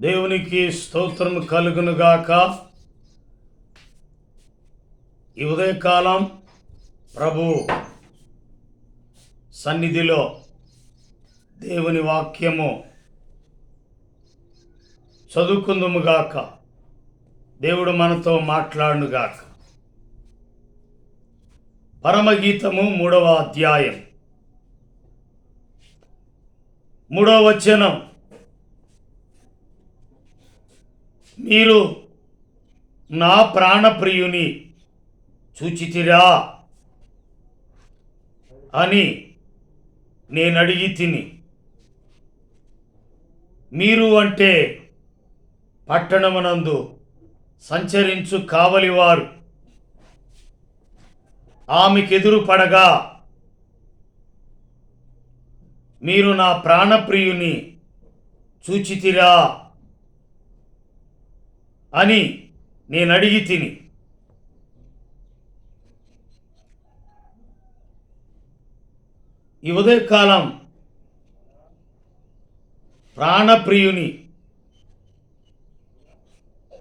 దేవునికి స్తోత్రం కలుగునుగాక. ఈ ఉదయకాలం ప్రభు సన్నిధిలో దేవుని వాక్యము చదువుకుందుముగాక. దేవుడు మనతో మాట్లాడునుగాక. పరమగీతము 3వ అధ్యాయం 3వ వచనం. మీరు నా ప్రాణప్రియుని చూచితిరా అని నేను అడిగి తిని. మీరు అంటే పట్టణమునందు సంచరించు కావలివారు. ఆమెకెదురు పడగా మీరు నా ప్రాణప్రియుని చూచితిరా అని నేను అడిగి తిని. ఈ ఉదయకాలం ప్రాణప్రియుని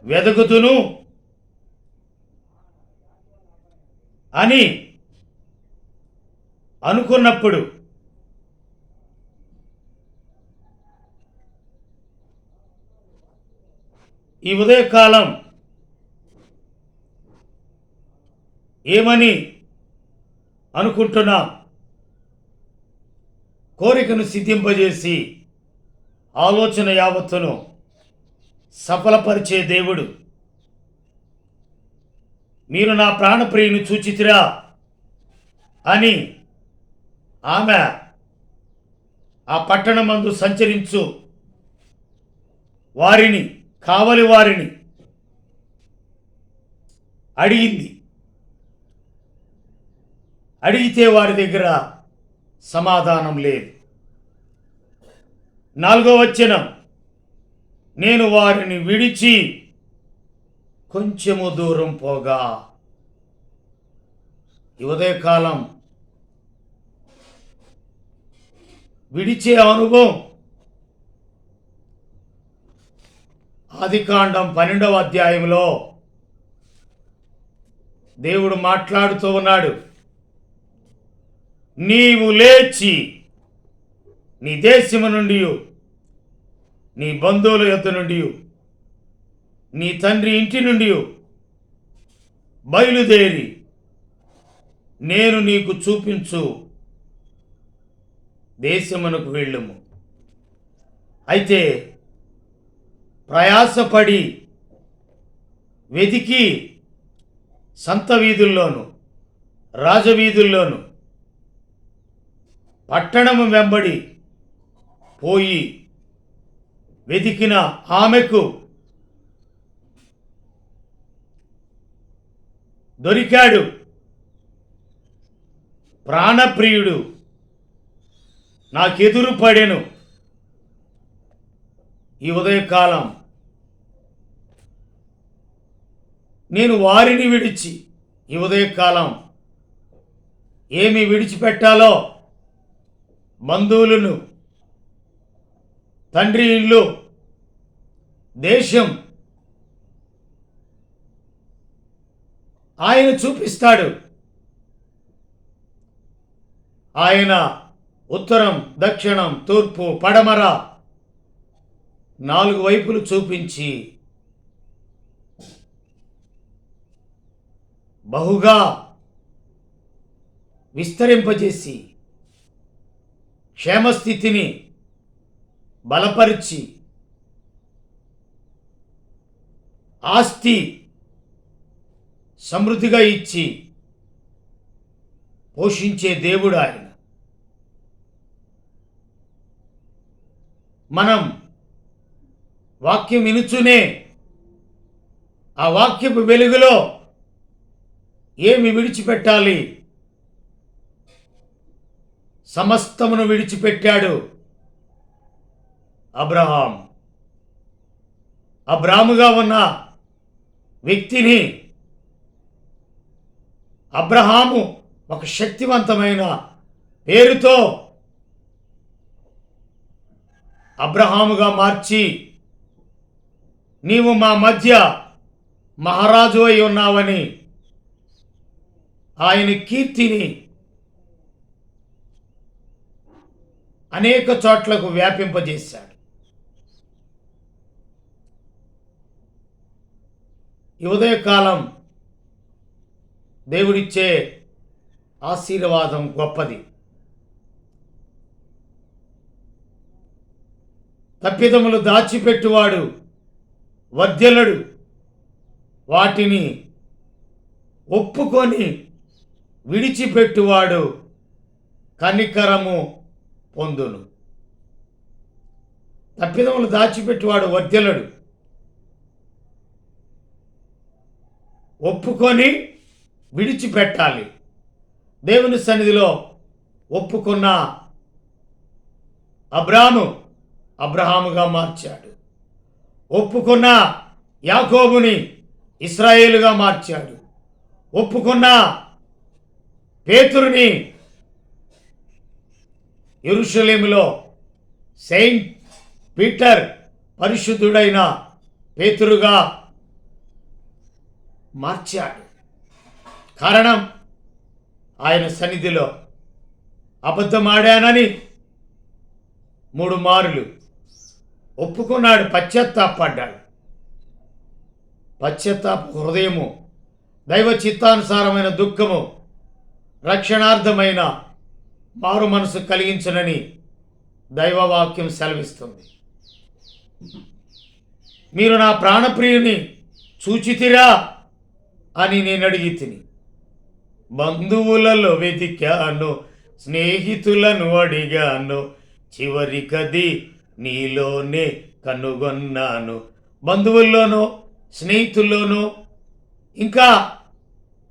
వెదకుతును అని అనుకున్నప్పుడు ఈ ఉదయకాలం ఏమని అనుకుంటున్నాం? కోరికను సిద్ధింపజేసి ఆలోచన యావత్తును సఫలపరిచే దేవుడు. మీరు నా ప్రాణప్రియుని చూచితిరా అని ఆమె ఆ పట్టణమందు సంచరించు వారిని, కావలి వారిని అడిగింది. అడిగితే వారి దగ్గర సమాధానం లేదు. 4వ వచనం. నేను వారిని విడిచి కొంచెము దూరం పోగా. ఈ ఉదయకాలం విడిచే అనుభవం ఆదికాండం 12వ అధ్యాయంలో దేవుడు మాట్లాడుతూ ఉన్నాడు. నీవు లేచి నీ దేశము నుండి, నీ బంధువుల యొద్ద నుండి, నీ తండ్రి ఇంటి నుండి బయలుదేరి నేను నీకు చూపించు దేశమునకు వెళ్ళుము. అయితే ప్రయాసపడి వెతికి సంత వీధుల్లోను, రాజవీధుల్లోను, పట్టణము వెంబడి పోయి వెతికిన ఆమెకు దొరికాడు ప్రాణప్రియుడు. నాకెదురు పడెను. ఈ ఉదయకాలం నేను వారిని విడిచి, ఈ ఉదయకాలం ఏమి విడిచిపెట్టాలో, బంధువులను, తండ్రి ఇల్లు, దేశం ఆయన చూపిస్తాడు. ఆయన ఉత్తరం, దక్షిణం, తూర్పు, పడమర 4 వైపులు చూపించి బహుగా విస్తరింపజేసి క్షేమస్థితిని బలపరిచి ఆస్తి సమృద్ధిగా ఇచ్చి పోషించే దేవుడు ఆయన. మనం వాక్యం వినుచునే ఆ వాక్యపు వెలుగులో ఏమి విడిచిపెట్టాలి? సమస్తమును విడిచిపెట్టాడు అబ్రహాం. అబ్రాముగా ఉన్న వ్యక్తిని అబ్రహాము ఒక శక్తివంతమైన పేరుతో అబ్రహాముగా మార్చి నీవు మా మధ్య మహారాజు అయి ఉన్నావని ఆయన కీర్తిని అనేక చోట్లకు వ్యాపింపజేశాడు. ఈ ఉదయకాలం దేవుడిచ్చే ఆశీర్వాదం గొప్పది. తప్పిదములు దాచిపెట్టువాడు వర్ధిల్లడు, వాటిని ఒప్పుకొని విడిచిపెట్టువాడు కనికరము పొందును. తప్పిదములు దాచిపెట్టువాడు వర్ధిల్లడు, ఒప్పుకొని విడిచిపెట్టాలి. దేవుని సన్నిధిలో ఒప్పుకున్న అబ్రహాముగా మార్చాడు. ఒప్పుకున్న యాకోబుని ఇశ్రాయేలుగా మార్చాడు. ఒప్పుకున్న పేతురుని యెరూషలేములో సెయింట్ పీటర్, పరిశుద్ధుడైన పేతురుగా మార్చాడు. కారణం, ఆయన సన్నిధిలో అబద్ధమాడానని 3 మారులు ఒప్పుకున్నాడు, పశ్చాత్తాపడ్డాడు. పశ్చాత్తాప హృదయము దైవ చిత్తానుసారమైన దుఃఖము రక్షణార్థమైన మారు మనసు కలిగించునని దైవవాక్యం సెలవిస్తుంది. మీరు నా ప్రాణప్రియుని చూచితిరా అని నేను అడిగి తిని, బంధువులలో వెతికాను, స్నేహితులను అడిగాను, చివరికది నీలోనే కనుగొన్నాను. బంధువుల్లోనూ స్నేహితుల్లోనూ, ఇంకా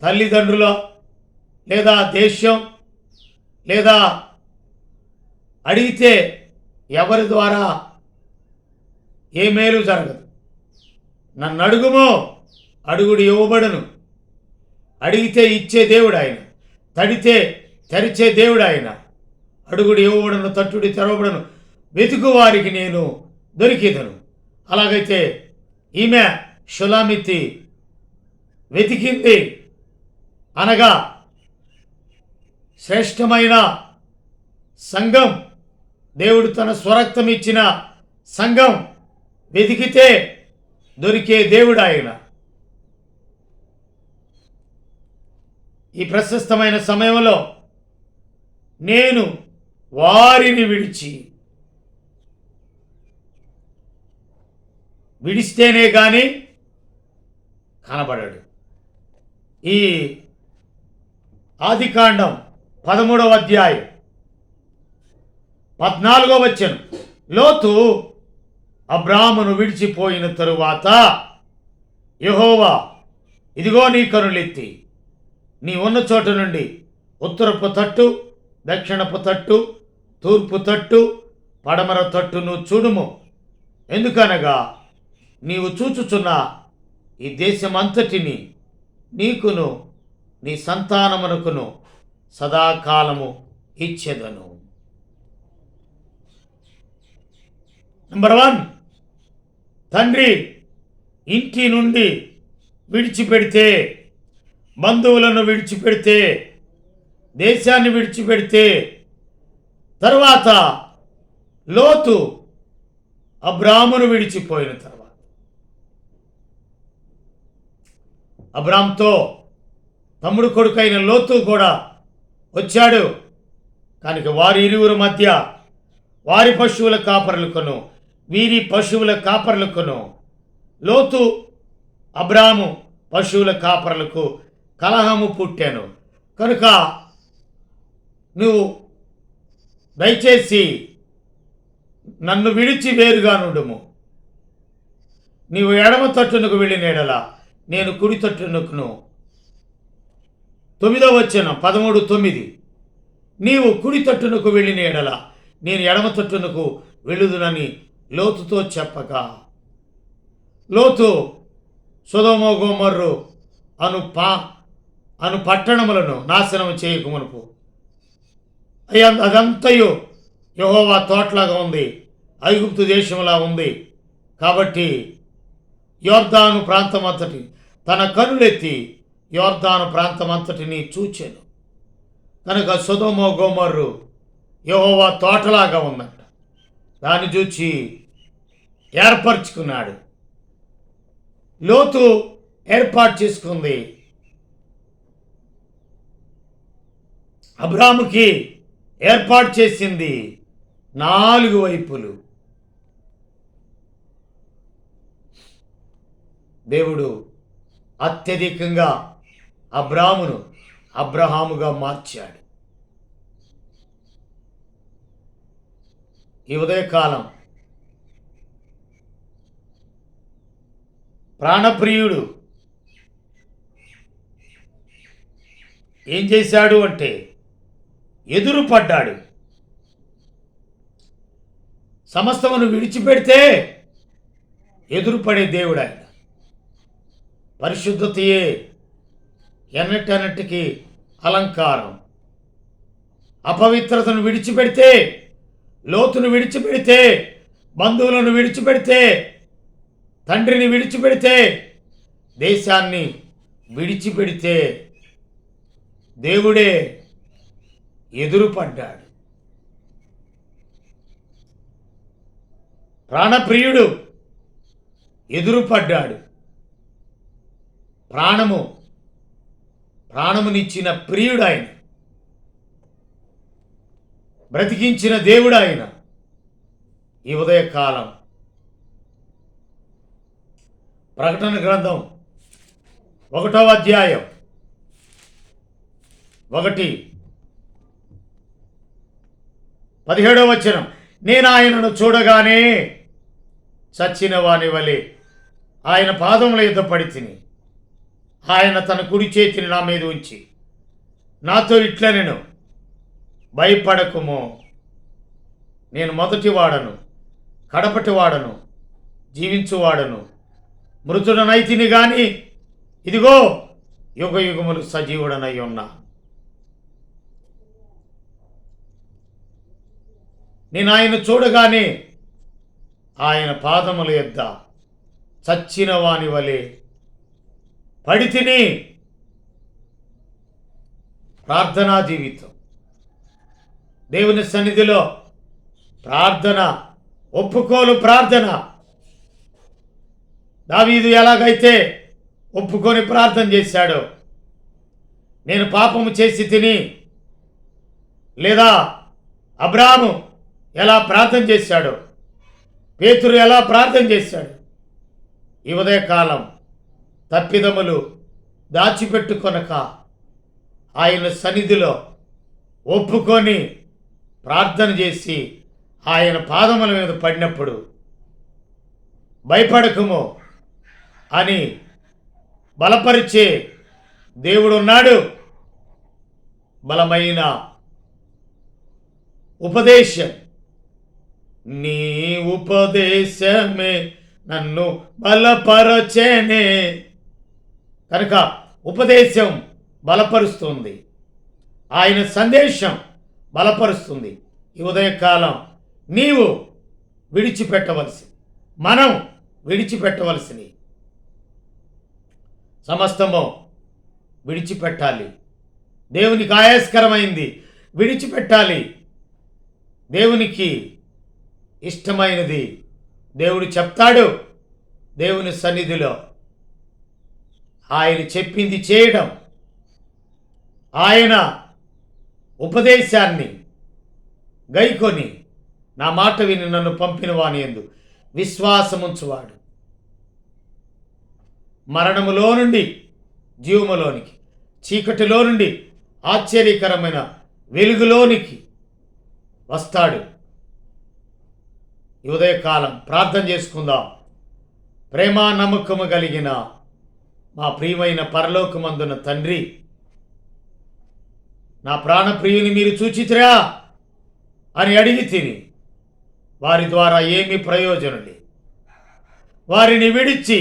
తల్లిదండ్రులో, లేదా దేశం, లేదా అడిగితే ఎవరి ద్వారా ఏ మేలు జరగదు. నన్ను అడుగుమో, అడుగుడు ఇవ్వబడును. అడిగితే ఇచ్చే దేవుడు ఆయన, తడితే తెరిచే దేవుడు ఆయన. అడుగుడు ఇవ్వబడును, తట్టుడి తెరవబడును, వెతుకు వారికి నేను దొరికిదను. అలాగైతే ఈమె షులామితి వెతికింది, అనగా శ్రేష్టమైన సంఘం, దేవుడు తన స్వరక్తం ఇచ్చిన సంఘం వెతికితే దొరికే దేవుడు ఆయన. ఈ ప్రశస్తమైన సమయంలో నేను వారిని విడిస్తేనే కానీ కనబడడు. ఈ ఆదికాండం 13వ అధ్యాయం 14వ వచనం, లోతు అబ్రామును విడిచిపోయిన తరువాత యెహోవా, ఇదిగో నీ కనులెత్తి నీ ఉన్న చోట నుండి ఉత్తరపు తట్టు, దక్షిణపు తట్టు, తూర్పు తట్టు, పడమర తట్టును చూడుము. ఎందుకనగా నీవు చూచుచున్న ఈ దేశమంతటిని నీకును నీ సంతానమునకును సదాకాలము ఇచ్చెదను. నంబర్ 1, తండ్రి ఇంటి నుండి విడిచిపెడితే, బంధువులను విడిచిపెడితే, దేశాన్ని విడిచిపెడితే, తర్వాత లోతు అబ్రామును విడిచిపోయిన తర్వాత అబ్రామ్తో తమ్ముడు కొడుకైన లోతు కూడా వచ్చాడు. కనుక వారి ఇరువురు మధ్య వారి పశువుల కాపరులకును వీరి పశువుల కాపరులకును, లోతు అబ్రాము పశువుల కాపరులకు కలహము పుట్టాను. కనుక నువ్వు దయచేసి నన్ను విడిచి వేరుగా నుండుము. నీవు ఎడమ తట్టునకు వెళ్ళిన ఎడల నేను కుడి తట్టునకును. 9వ వచనం 13:9, నీవు కుడి తట్టునకు వెళ్ళిన ఎడల నేను ఎడమ తట్టునకు వెళ్ళుదునని లోతుతో చెప్పగా, లోతు సొదొమ గొమొర్రు అను పట్టణములను నాశనం చేయకమునుపు అదంతయు యెహోవా తోటలాగా ఉంది, ఐగుప్తు దేశంలా ఉంది. కాబట్టి యోర్దాను ప్రాంతమంతటి తన కనులెత్తి యోర్దాను ప్రాంతమంతటిని చూచెను. కనుక సొదొమ గొమొర్రు యెహోవా తోటలాగా ఉందంట. దాన్ని చూచి ఏర్పరచుకున్నాడు. లోతు ఏర్పాటు చేసుకుంది. అబ్రాముకి ఏర్పాటు చేసింది 4 వైపులు. దేవుడు అత్యధికంగా అబ్రామును అబ్రహాముగా మార్చాడు. ఈ ఉదయకాలం ప్రాణప్రియుడు ఏం చేశాడు అంటే ఎదురుపడ్డాడు. సమస్తమును విడిచిపెడితే ఎదురుపడే దేవుడు ఆయన. పరిశుద్ధతయే ఎన్నటన్నిటికీ అలంకారం. అపవిత్రతను విడిచిపెడితే, లోతును విడిచిపెడితే, బంధువులను విడిచిపెడితే, తండ్రిని విడిచిపెడితే, దేశాన్ని విడిచిపెడితే దేవుడే ఎదురుపడ్డాడు. ప్రాణప్రియుడు ఎదురుపడ్డాడు. ప్రాణమునిచ్చిన ప్రియుడు ఆయన, బ్రతికించిన దేవుడు ఆయన. ఈ ఉదయకాలం ప్రకటన గ్రంథం 1వ అధ్యాయం 1-17 వచనం. నేను ఆయనను చూడగానే చచ్చిన వాని వలె ఆయన పాదముల యుద్ధ పడి తిని, ఆయన తన కుడి చేతిని నా మీద ఉంచి నాతో ఇట్లనెను, భయపడకుమో, నేను మొదటి వాడను, కడపటి వాడను, జీవించువాడను, మృతుడనైతిని గాని ఇదిగో యుగ యుగములు సజీవుడనై ఉన్నా. నేను ఆయన చూడగానే ఆయన పాదముల యొద్ద చచ్చిన వాని వలె పడి తిని. ప్రార్థనా జీవితం, దేవుని సన్నిధిలో ప్రార్థన, ఒప్పుకోలు ప్రార్థన. దావీదు ఎలాగైతే ఒప్పుకొని ప్రార్థన చేశాడో, నేను పాపము చేసి తిని, లేదా అబ్రాము ఎలా ప్రార్థన చేశాడో, పేతురు ఎలా ప్రార్థన చేశాడు. ఈ ఉదయకాలం తప్పిదములు దాచిపెట్టుకొనక ఆయన సన్నిధిలో ఒప్పుకొని ప్రార్థన చేసి ఆయన పాదముల మీద పడినప్పుడు భయపడకుము అని బలపరిచే దేవుడు ఉన్నాడు. బలమైన ఉపదేశం, నీ ఉపదేశమే నన్ను బలపరచెనే. కనుక ఉపదేశం బలపరుస్తుంది, ఆయన సందేశం బలపరుస్తుంది. ఈ ఉదయకాలం నీవు విడిచిపెట్టవలసి, మనం విడిచిపెట్టవలసినవి సమస్తము విడిచిపెట్టాలి. దేవునికి ఆయాస్కరమైంది విడిచిపెట్టాలి. దేవునికి ఇష్టమైనది దేవుడు చెప్తాడు. దేవుని సన్నిధిలో ఆయన చెప్పింది చేయడం, ఆయన ఉపదేశాన్ని గైకొని నా మాట విని నన్ను పంపిన వాని యందు విశ్వాసముంచువాడు మరణములో నుండి జీవములోనికి, చీకటిలో నుండి ఆశ్చర్యకరమైన వెలుగులోనికి వస్తాడు. ఈ ఉదయకాలం ప్రార్థన చేసుకుందాం. ప్రేమ నమ్మకము కలిగిన మా ప్రియమైన పరలోకమందున తండ్రి, నా ప్రాణప్రియుని మీరు చూచితిరా అని అడిగి తిని, వారి ద్వారా ఏమీ ప్రయోజనం లేదు. వారిని విడిచి,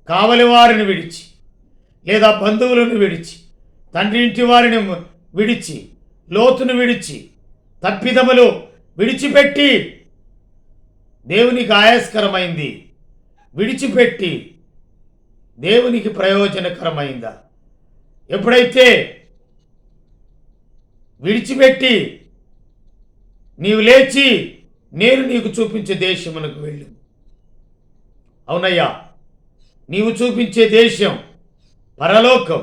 కావలి వారిని విడిచి, లేదా బంధువులను విడిచి, తండ్రి ఇంటి వారిని విడిచి, లోతును విడిచి, తప్పిదములు విడిచిపెట్టి, దేవునికి ఆయాస్కరమైంది విడిచిపెట్టి దేవునికి ప్రయోజనకరమైందా? ఎప్పుడైతే విడిచిపెట్టి నీవు లేచి నేను నీకు చూపించే దేశమునకు వెళ్ళు. అవునయ్యా, నీవు చూపించే దేశం పరలోకం,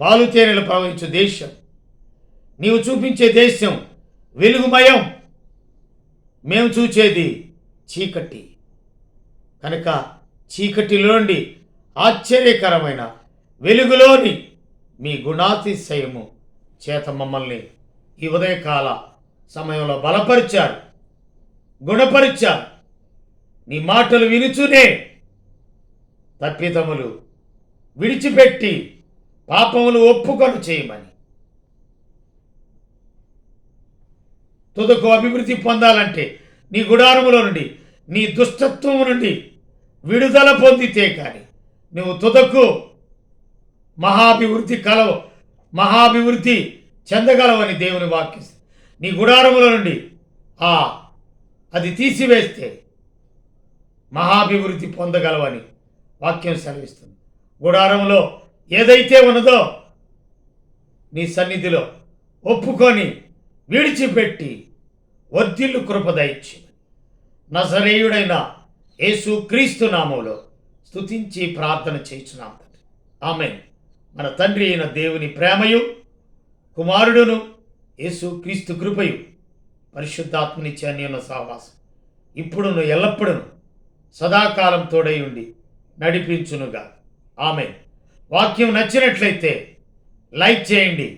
పాలు తేనెలు ప్రవహించే దేశం. నీవు చూపించే దేశం వెలుగుమయం, మేము చూచేది చీకటి. కనుక చీకటిలోండి ఆశ్చర్యకరమైన వెలుగులోని మీ గుణాతిశయము చేత మమ్మల్ని ఈ ఉదయకాల సమయంలో బలపరిచారు, గుణపరిచారు. నీ మాటలు వినుచునే తప్పిదములు విడిచిపెట్టి పాపములు ఒప్పుకొని చేయమని, తుదకు అభివృద్ధి పొందాలంటే నీ గుడారములో నుండి, నీ దుష్టత్వము నుండి విడుదల పొందితే కానీ నువ్వు తుదకు మహాభివృద్ధి చెందగలవని దేవుని వాక్యం. నీ గుడారముల నుండి అది తీసివేస్తే మహాభివృద్ధి పొందగలవని వాక్యం సెలవిస్తుంది. గుడారంలో ఏదైతే ఉన్నదో నీ సన్నిధిలో ఒప్పుకొని విడిచిపెట్టి వర్ధిల్లు కృప దయచేయమని నజరేయుడైన యేసు క్రీస్తు నామములో స్తుతించి ప్రార్థన చేయుచున్నాం. ఆమేన్. మన తండ్రి అయిన దేవుని ప్రేమయు, కుమారుడును యేసు క్రీస్తు కృపయు, పరిశుద్ధాత్మనిచ్చే అన్యోన్య సహవాసం ఇప్పుడును ఎల్లప్పుడూను సదాకాలం తోడై ఉండి నడిపించునుగా. ఆమేన్. వాక్యం నచ్చినట్లయితే లైక్ చేయండి,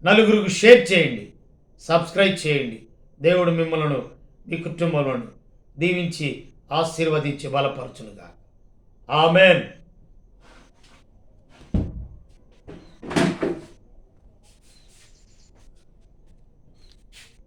నలుగురికి షేర్ చేయండి, సబ్స్క్రైబ్ చేయండి. దేవుడు మిమ్మలను మీ కుటుంబంలో దీవించి ఆశీర్వదించి బలపరచునుగా. ఆమేన్.